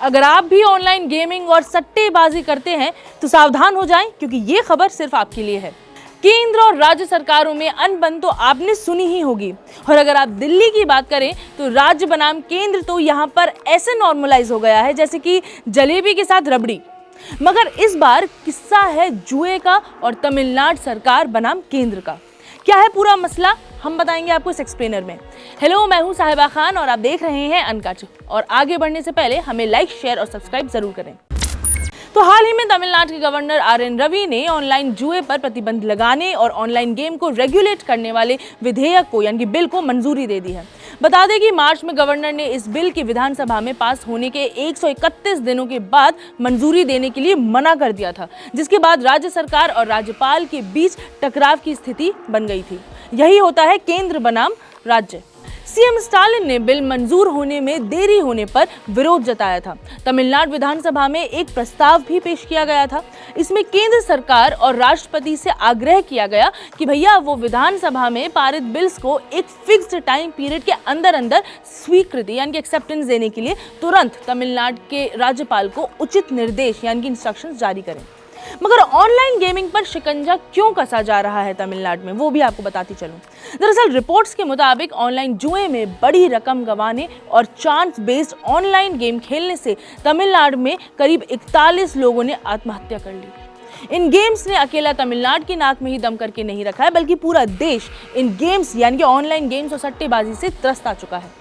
अगर आप भी ऑनलाइन गेमिंग और सट्टेबाजी करते हैं तो सावधान हो जाएं, क्योंकि ये खबर सिर्फ आपके लिए है। केंद्र और राज्य सरकारों में अनबन तो आपने सुनी ही होगी, और अगर आप दिल्ली की बात करें तो राज्य बनाम केंद्र तो यहाँ पर ऐसे नॉर्मलाइज हो गया है जैसे कि जलेबी के साथ रबड़ी। मगर इस बार किस्सा है जुए का और तमिलनाडु सरकार बनाम केंद्र का। क्या है पूरा मसला, हम बताएंगे आपको इस एक्सप्लेनर में। हेलो, मैं हूं साहिबा खान और आप देख रहे हैं अनकट। और आगे बढ़ने से पहले हमें लाइक, शेयर और सब्सक्राइब जरूर करें। तो हाल ही में तमिलनाडु के गवर्नर आर.एन. रवि ने ऑनलाइन जुए पर प्रतिबंध लगाने और ऑनलाइन गेम को रेगुलेट करने वाले विधेयक को यानी बिल को मंजूरी दे दी है। बता दें कि मार्च में गवर्नर ने इस बिल की विधानसभा में पास होने के 131 दिनों के बाद मंजूरी देने के लिए मना कर दिया था, जिसके बाद राज्य सरकार और राज्यपाल के बीच टकराव की स्थिति बन गई थी। यही होता है केंद्र बनाम राज्य। सीएम स्टालिन ने बिल मंजूर होने में देरी होने पर विरोध जताया था। तमिलनाडु विधानसभा में एक प्रस्ताव भी पेश किया गया था। इसमें केंद्र सरकार और राष्ट्रपति से आग्रह किया गया कि भैया वो विधानसभा में पारित बिल्स को एक फिक्स्ड टाइम पीरियड के अंदर स्वीकृति यानी कि एक्सेप्टेंस देने के लिए तुरंत तमिलनाडु के राज्यपाल को उचित निर्देश यानी कि इंस्ट्रक्शंस जारी करें। मगर ऑनलाइन गेमिंग पर शिकंजा क्यों कसा जा रहा है तमिलनाडु में, वो भी आपको बताती चलूं। दरअसल रिपोर्ट्स के मुताबिक ऑनलाइन जुए में बड़ी रकम गंवाने और चांस बेस्ड ऑनलाइन गेम खेलने से तमिलनाडु में करीब 41 लोगों ने आत्महत्या कर ली। इन गेम्स ने अकेला तमिलनाडु की नाक में ही दम करके नहीं रखा है, बल्कि पूरा देश इन गेम्स यानी कि ऑनलाइन गेम्स और सट्टेबाजी से त्रस्त आ चुका है।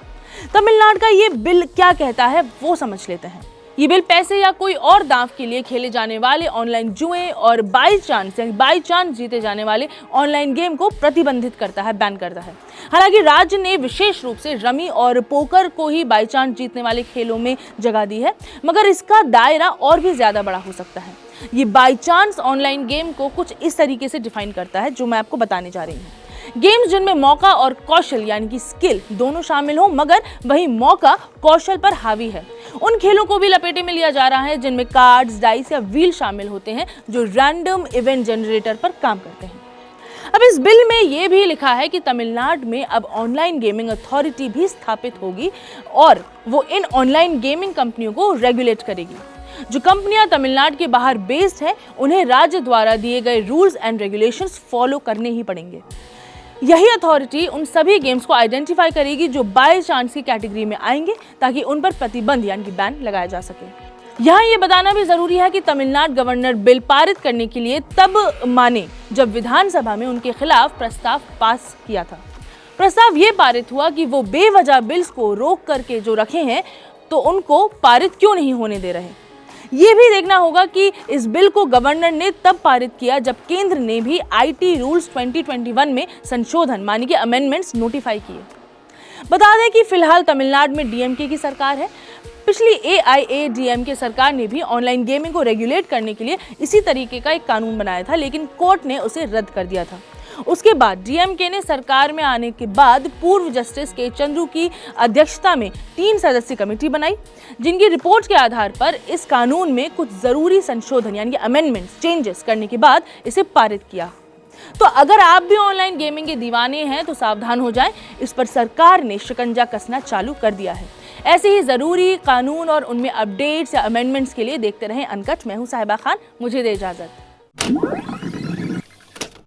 तमिलनाडु का ये बिल क्या कहता है वो समझ लेते हैं। ये बिल पैसे या कोई और दांव के लिए खेले जाने वाले ऑनलाइन जुए और बाई चांस जीते जाने वाले ऑनलाइन गेम को प्रतिबंधित करता है, बैन करता है। हालांकि राज्य ने विशेष रूप से रमी और पोकर को ही बाई चांस जीतने वाले खेलों में जगह दी है, मगर इसका दायरा और भी ज्यादा बड़ा हो सकता है। ये बाई चांस ऑनलाइन गेम को कुछ इस तरीके से डिफाइन करता है जो मैं आपको बताने जा रही हूँ। गेम्स जिनमें मौका और कौशल यानी कि स्किल दोनों शामिल हो, मगर वही मौका कौशल पर हावी है, उन खेलों को भी लपेटे में लिया जा रहा है जिनमें कार्ड्स, डाइस या व्हील शामिल होते हैं जो रैंडम इवेंट जनरेटर पर काम करते हैं। अब इस बिल में यह भी लिखा है कि तमिलनाडु में अब ऑनलाइन गेमिंग अथॉरिटी भी स्थापित होगी और वो इन ऑनलाइन गेमिंग कंपनियों को रेगुलेट करेगी। जो कंपनियां तमिलनाडु के बाहर बेस्ड है, उन्हें राज्य द्वारा दिए गए रूल्स एंड रेगुलेशंस फॉलो करने ही पड़ेंगे। यही अथॉरिटी उन सभी गेम्स को आइडेंटिफाई करेगी जो बाय चांस की कैटेगरी में आएंगे, ताकि उन पर प्रतिबंध यानी कि बैन लगाया जा सके। यहाँ ये बताना भी जरूरी है कि तमिलनाडु गवर्नर बिल पारित करने के लिए तब माने जब विधानसभा में उनके खिलाफ प्रस्ताव पास किया था। प्रस्ताव ये पारित हुआ कि वो बेवजह बिल्स को रोक करके जो रखे हैं तो उनको पारित क्यों नहीं होने दे रहे। ये भी देखना होगा कि इस बिल को गवर्नर ने तब पारित किया जब केंद्र ने भी आईटी रूल्स 2021 में संशोधन मानी कि अमेंडमेंट्स नोटिफाई किए। बता दें कि फिलहाल तमिलनाडु में डीएमके की सरकार है। पिछली एआईएडीएमके सरकार ने भी ऑनलाइन गेमिंग को रेगुलेट करने के लिए इसी तरीके का एक कानून बनाया था, लेकिन कोर्ट ने उसे रद्द कर दिया था। उसके बाद डीएमके ने सरकार में आने के बाद पूर्व जस्टिस के चंद्रू की अध्यक्षता में 3 सदस्यीय कमेटी बनाई, जिनकी रिपोर्ट के आधार पर इस कानून में कुछ जरूरी संशोधन यानी कि अमेंडमेंट्स, चेंजेस करने के बाद इसे पारित किया। तो अगर आप भी ऑनलाइन गेमिंग के दीवाने हैं तो सावधान हो जाएं, इस पर सरकार ने शिकंजा कसना चालू कर दिया है। ऐसे ही जरूरी कानून और उनमें अपडेट्स या अमेंडमेंट्स के लिए देखते रहें अनकट। मैं हूं साहिबा खान, मुझे दे इजाजत।